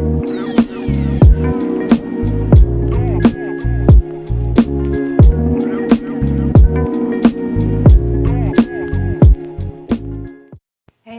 Hey,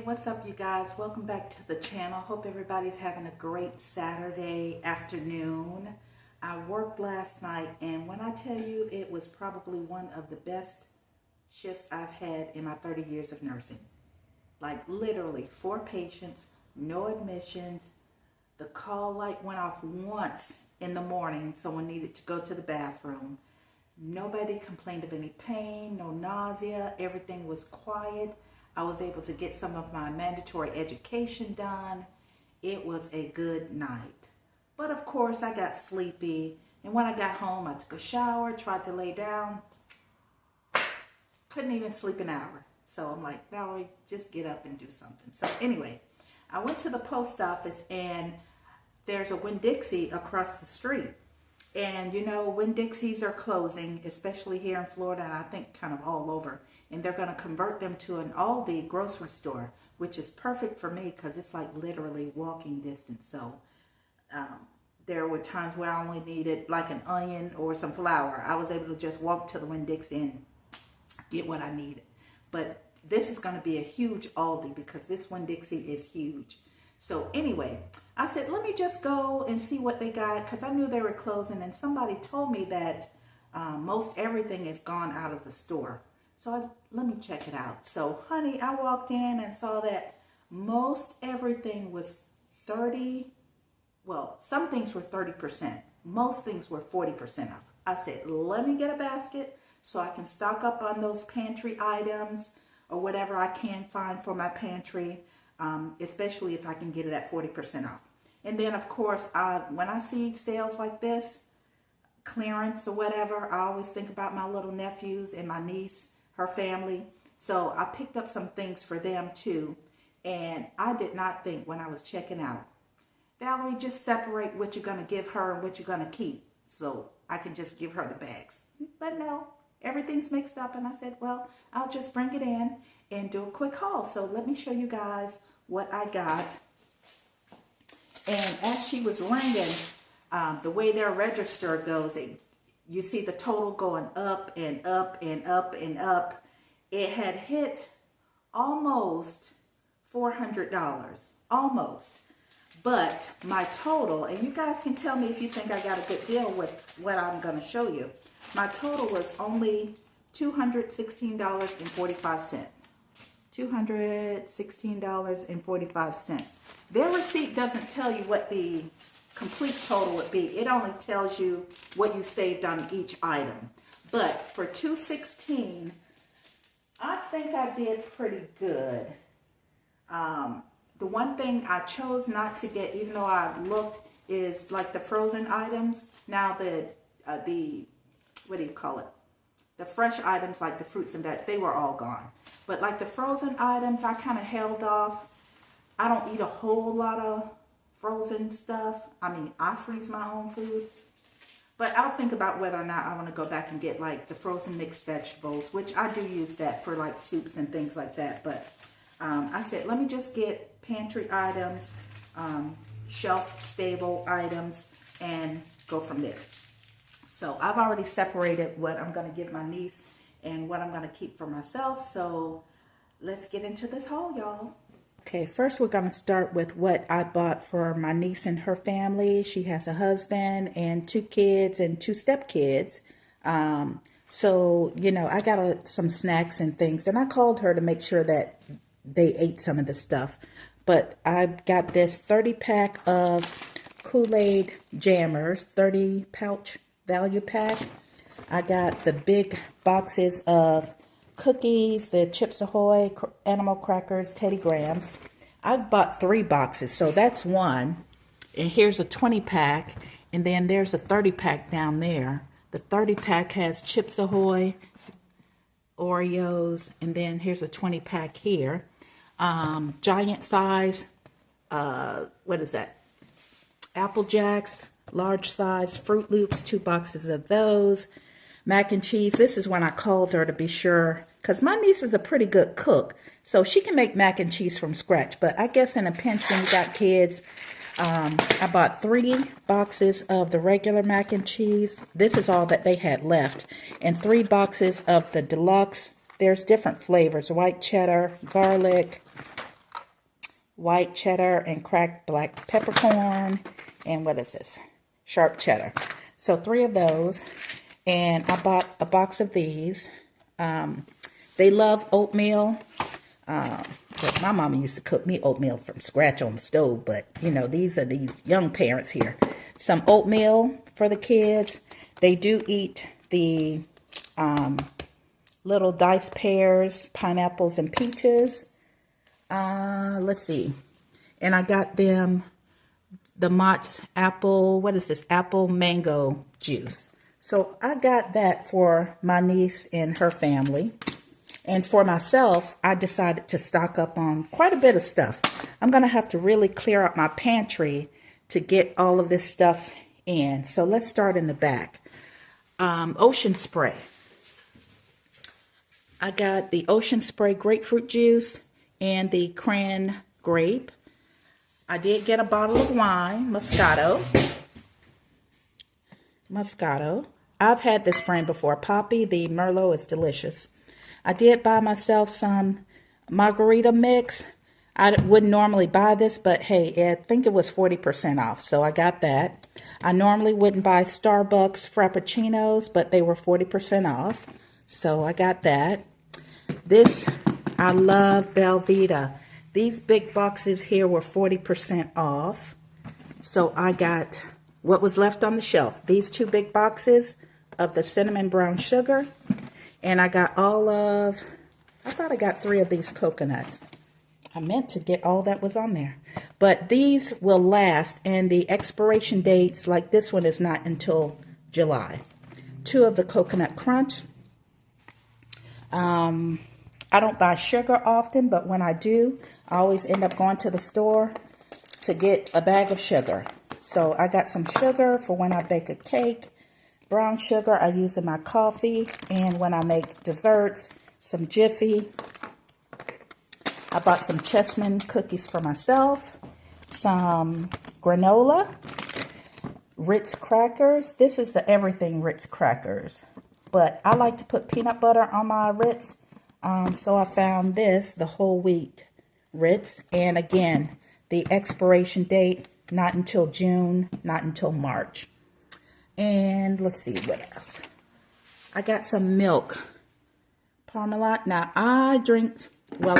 what's up, you guys? Welcome back to the channel. Hope everybody's having a great Saturday afternoon. I worked last night, and when I tell you, it was probably one of the best shifts I've had in my 30 years of nursing. Like literally 4 patients, no admissions. The call light went off once in the morning. Someone needed to go to the bathroom. Nobody complained of any pain, no nausea. Everything was quiet. I was able to get some of my mandatory education done. It was a good night. But of course, I got sleepy. And when I got home, I took a shower, tried to lay down. Couldn't even sleep an hour. So I'm like, Valerie, just get up and do something. So anyway, I went to the post office, and there's a Winn Dixie across the street. And you know, Winn Dixies are closing, especially here in Florida, and I think kind of all over. And they're going to convert them to an Aldi grocery store, which is perfect for me because it's like literally walking distance. So there were times where I only needed like an onion or some flour. I was able to just walk to the Winn Dixie and get what I needed. But this is going to be a huge Aldi because this Winn Dixie is huge. So anyway, I said, let me just go and see what they got because I knew they were closing, and somebody told me that most everything is gone out of the store. So let me check it out. So honey, I walked in and saw that most everything was 30, well, some things were 30%. Most things were 40% off. I said, let me get a basket so I can stock up on those pantry items or whatever I can find for my pantry, especially if I can get it at 40% off. And then of course, when I see sales like this, clearance or whatever, I always think about my little nephews and my niece, her family. So I picked up some things for them too. And I did not think when I was checking out, Valerie, just separate what you're going to give her and what you're going to keep so I can just give her the bags. But no, everything's mixed up. And I said, well, I'll just bring it in and do a quick haul. So let me show you guys what I got. And as she was ringing, the way their register goes, you see the total going up and up and up and up. It had hit almost $400, almost. But my total, and you guys can tell me if you think I got a good deal with what I'm going to show you. My total was only $216.45. $216.45. Their receipt doesn't tell you what the complete total would be. It only tells you what you saved on each item. But for $216, I think I did pretty good. The one thing I chose not to get, even though I looked, is like the frozen items. Now the what do you call it? The fresh items like the fruits and that, they were all gone. But like the frozen items, I kind of held off. I don't eat a whole lot of frozen stuff. I mean, I freeze my own food. But I'll think about whether or not I want to go back and get like the frozen mixed vegetables, which I do use that for like soups and things like that. But I said, let me just get pantry items, shelf stable items, and go from there. So I've already separated what I'm going to give my niece and what I'm going to keep for myself. So let's get into this haul, y'all. Okay, first we're going to start with what I bought for my niece and her family. She has a husband and 2 kids and 2 stepkids. So, you know, I got some snacks and things, and I called her to make sure that they ate some of the stuff. But I got this 30-pack of Kool-Aid Jammers, 30-pouch value pack. I got the big boxes of cookies, the Chips Ahoy, Animal Crackers, Teddy Grahams. I bought 3 boxes, so that's one. And here's a 20-pack, and then there's a 30-pack down there. The 30-pack has Chips Ahoy, Oreos, and then here's a 20-pack here. Giant size, what is that? Apple Jacks, large size, Fruit Loops, 2 boxes of those. Mac and cheese. This is when I called her to be sure, because my niece is a pretty good cook, so she can make mac and cheese from scratch. But I guess in a pinch when you got kids, I bought 3 boxes of the regular mac and cheese. This is all that they had left. And 3 boxes of the deluxe. There's different flavors. White cheddar, garlic, white cheddar, and cracked black peppercorn. And what is this? Sharp cheddar. So 3 of those. And I bought a box of these. They love oatmeal. But my mama used to cook me oatmeal from scratch on the stove, but you know, these are these young parents here. Some oatmeal for the kids. They do eat the little diced pears, pineapples, and peaches. Let's see. And I got them the Mott's apple, what is this? Apple mango juice. So I got that for my niece and her family. And for myself, I decided to stock up on quite a bit of stuff. I'm going to have to really clear out my pantry to get all of this stuff in. So let's start in the back. Ocean Spray. I got the Ocean Spray grapefruit juice and the cran grape. I did get a bottle of wine, Moscato. I've had this brand before. Poppy, the Merlot is delicious. I did buy myself some margarita mix. I wouldn't normally buy this, but hey, I think it was 40% off, so I got that. I normally wouldn't buy Starbucks Frappuccinos, but they were 40% off, so I got that. This, I love Belvita. These big boxes here were 40% off, so I got what was left on the shelf. These 2 big boxes of the cinnamon brown sugar. And I got I thought I got 3 of these coconuts. I meant to get all that was on there. But these will last, and the expiration dates, like this one, is not until July. 2 of the Coconut Crunch. I don't buy sugar often, but when I do, I always end up going to the store to get a bag of sugar. So I got some sugar for when I bake a cake. Brown sugar I use in my coffee, and when I make desserts, some Jiffy. I bought some Chessman cookies for myself, some granola, Ritz crackers. This is the everything Ritz crackers, but I like to put peanut butter on my Ritz, so I found this, the whole wheat Ritz, and again, the expiration date, not until June, not until March. And let's see what else. I got some milk. Parmalat. Now I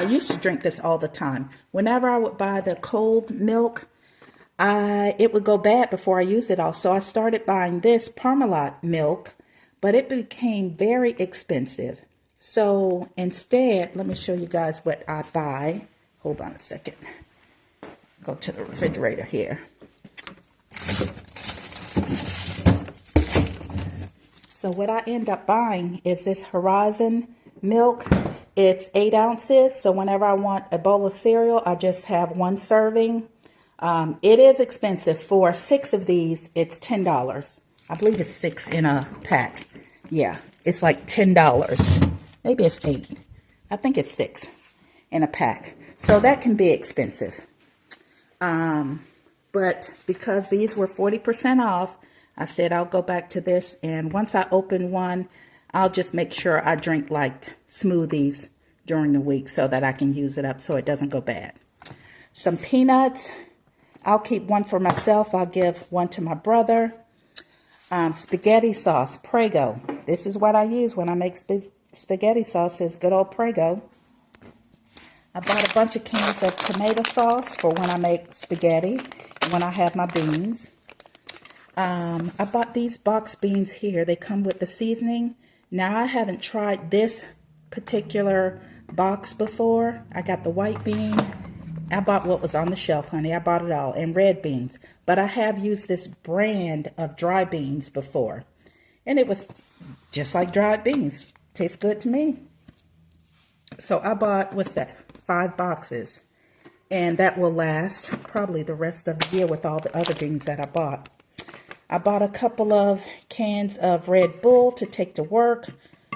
used to drink this all the time. Whenever I would buy the cold milk, it would go bad before I used it all. So I started buying this Parmalat milk, but it became very expensive. So instead, let me show you guys what I buy. Hold on a second. Go to the refrigerator here. So what I end up buying is this Horizon milk. It's 8 ounces. So whenever I want a bowl of cereal, I just have 1 serving. It is expensive. For 6 of these, it's $10. I believe it's 6 in a pack. Yeah, it's like $10. Maybe it's 8. I think it's 6 in a pack. So that can be expensive. But because these were 40% off, I said I'll go back to this, and once I open one, I'll just make sure I drink like smoothies during the week so that I can use it up so it doesn't go bad. Some peanuts. I'll keep 1 for myself. I'll give 1 to my brother. Spaghetti sauce, Prego. This is what I use when I make spaghetti sauce, is good old Prego. I bought a bunch of cans of tomato sauce for when I make spaghetti and when I have my beans. I bought these box beans here. They come with the seasoning. Now, I haven't tried this particular box before. I got the white bean. I bought what was on the shelf, honey. I bought it all. And red beans. But I have used this brand of dry beans before. And it was just like dried beans. Tastes good to me. So I bought, what's that? 5 boxes. And that will last probably the rest of the year with all the other beans that I bought. I bought a couple of cans of Red Bull to take to work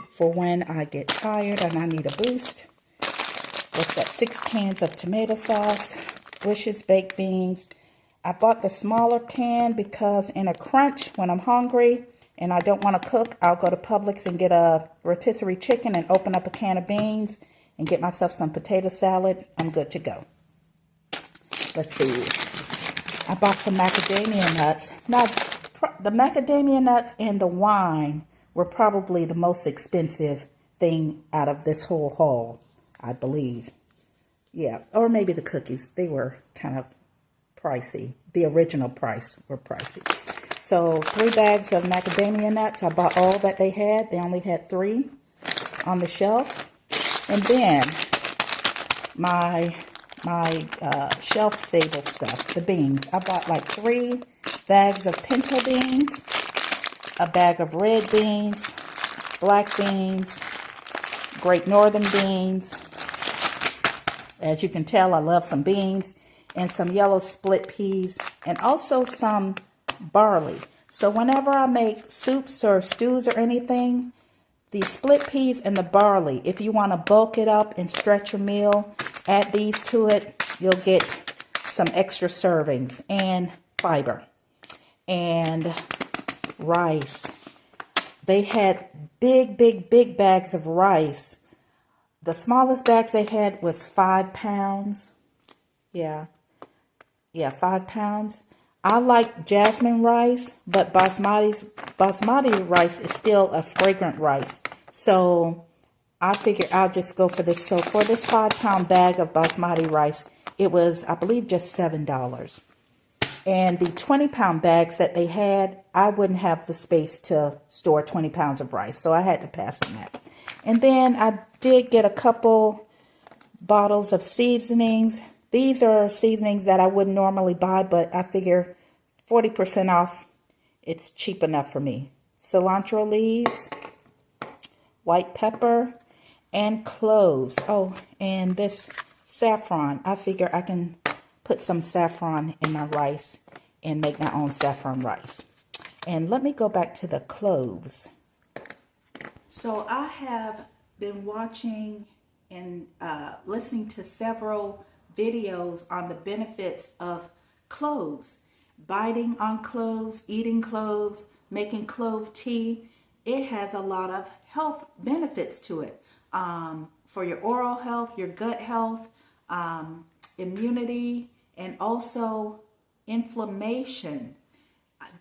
for when I get tired and I need a boost. What's that? 6 cans of tomato sauce, Bush's baked beans. I bought the smaller can because in a crunch, when I'm hungry and I don't want to cook, I'll go to Publix and get a rotisserie chicken and open up a can of beans and get myself some potato salad. I'm good to go. Let's see. I bought some macadamia nuts. Now, the macadamia nuts and the wine were probably the most expensive thing out of this whole haul, I believe. Yeah, or maybe the cookies. They were kind of pricey. The original price were pricey. So 3 bags of macadamia nuts. I bought all that they had. They only had 3 on the shelf. And then my shelf stable stuff, the beans. I bought like 3 bags of pinto beans, a bag of red beans, black beans, Great Northern beans. As you can tell, I love some beans, and some yellow split peas, and also some barley. So whenever I make soups or stews or anything, the split peas and the barley, if you want to bulk it up and stretch your meal, add these to it, you'll get some extra servings and fiber. And rice. They had big bags of rice. The smallest bags they had was 5 pounds. Yeah, 5 pounds. I like jasmine rice, but basmati rice is still a fragrant rice. So I figured I'll just go for this. So for this 5-pound bag of basmati rice, it was, I believe, just $7. And the 20-pound bags that they had, I wouldn't have the space to store 20 pounds of rice. So I had to pass on that. And then I did get a couple bottles of seasonings. These are seasonings that I wouldn't normally buy, but I figure 40% off, it's cheap enough for me. Cilantro leaves, white pepper, and cloves. Oh, and this saffron. I figure I can put some saffron in my rice and make my own saffron rice. And let me go back to the cloves. So I have been watching and listening to several videos on the benefits of cloves. Biting on cloves, eating cloves, making clove tea. It has a lot of health benefits to it. For your oral health, your gut health, immunity, and also inflammation.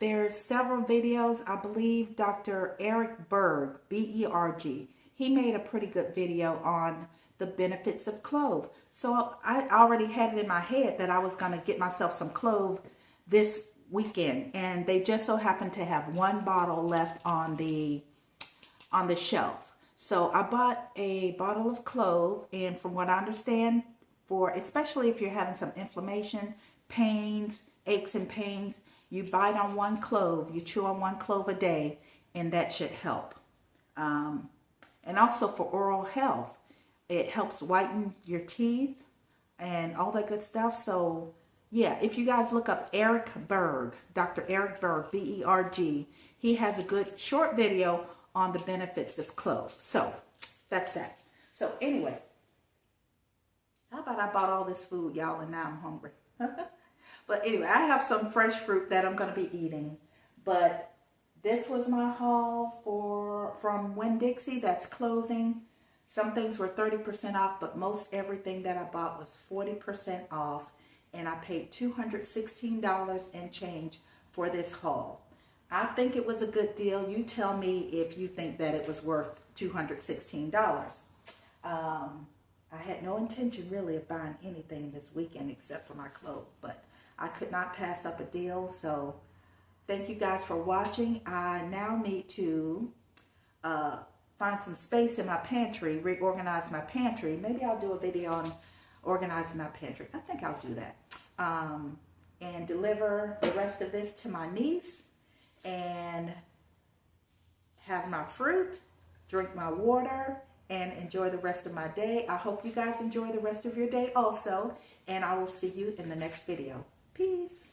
There's several videos. I believe Dr. Eric Berg, B-E-R-G, he made a pretty good video on the benefits of clove. So I already had it in my head that I was going to get myself some clove this weekend, and they just so happened to have 1 bottle left on the shelf. So I bought a bottle of clove, and from what I understand, especially if you're having some inflammation, pains, aches and pains, you bite on 1 clove, you chew on 1 clove a day, and that should help. And also for oral health, it helps whiten your teeth and all that good stuff. So yeah, if you guys look up Eric Berg, Dr. Eric Berg, B-E-R-G, he has a good short video on the benefits of clove. So that's that. So anyway, how about I bought all this food, y'all, and now I'm hungry. But anyway, I have some fresh fruit that I'm going to be eating. But this was my haul from Winn Dixie that's closing. Some things were 30% off, but most everything that I bought was 40% off. And I paid $216 and change for this haul. I think it was a good deal. You tell me if you think that it was worth $216. I had no intention really of buying anything this weekend except for my clothes, but I could not pass up a deal. So thank you guys for watching. I now need to find some space in my pantry, reorganize my pantry. Maybe I'll do a video on organizing my pantry. I think I'll do that. And deliver the rest of this to my niece and have my fruit, drink my water, and enjoy the rest of my day. I hope you guys enjoy the rest of your day also, and I will see you in the next video. Peace.